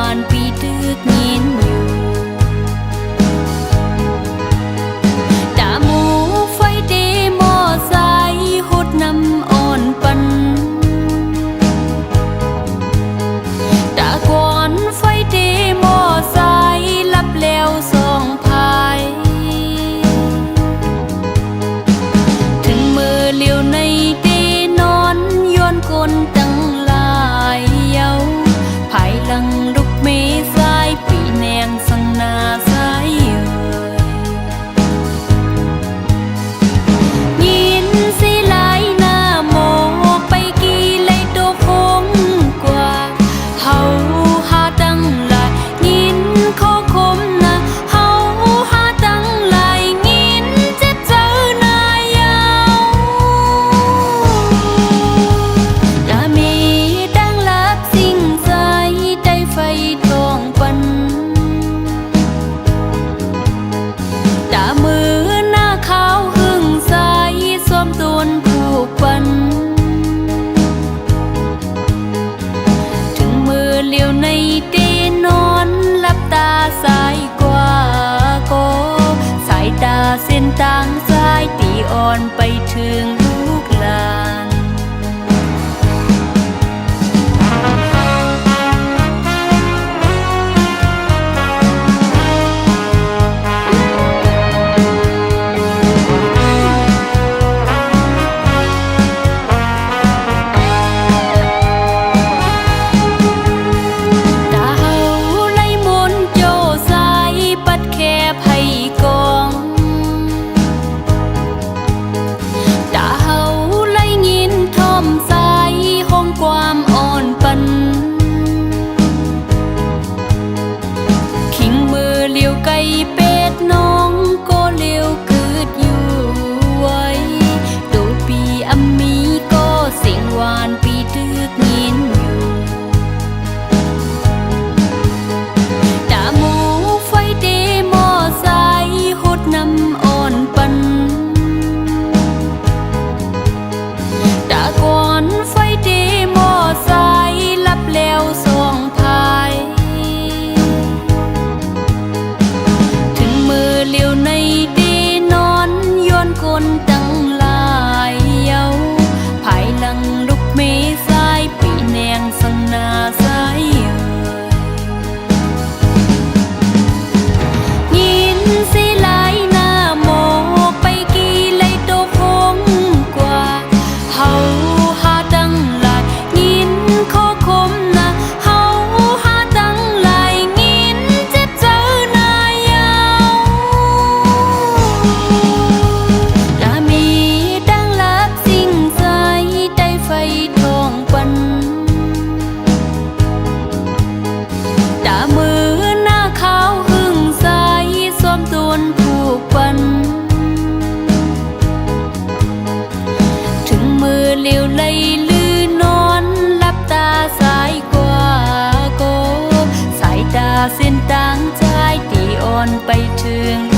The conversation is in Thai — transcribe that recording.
านปีตึกยินอยู่ตาหมูไฟเดมอสายหดน้ำอ่อนปันตาก่อนไฟเดมอสายลับแล้วสองพายถึงมือเลี้ยวในเดนอนย้อนคนตั้งหลายเยาภายหลังลุกเมสายปีแนงสังนาสายยินสิหลายหน้าโมไปกี่เลยตัวคงกว่าเฮาหาตั้งหลายยินขอคมนะเฮาหาตั้งหลายยินเจ็บเจอนายาวอย่ามีตั้งลับสิ่งใจได้ไฟทองปันตามือหน้าขาวหึงใสสวมตนผู้ปันถึงมือเลี้ยวในเดนอนหลับตาสายกว่าก็สายตาเส้นต่างสายตีอ่อนไปถึงลูกหลานเป็ดน้องก็เลี้ยวเกิดอยู่ไว้ตัวปีอัมมีก็เสียงหวานปีตึกยินอยู่ตาหมูไฟเดมอสายหดน้ำอ่อนปันตาก่อนไฟเดมอสายลับแล้วสองพายเลี้ยวในเดนอนย้อนคนตั้งหลายเยาภายหลังลุกเมสายปีแนงสังนาสายยินสิหลายหน้าโมไปกี่เลยตัวคงกว่าเฮาหาตั้งหลายยินขอคมนะเฮาหาตั้งหลายยินเจ็บเจอนายาวอย่ามีตั้งลับสิ่งใจได้ไฟทองปันตามือหน้าขาวหึงใสสวมตนผู้ปันถึงมือเลี้ยวไหลลือนอนหลับตาสายกว่าก็สายตาเส้นต่างใจตีอ่อนไปถึง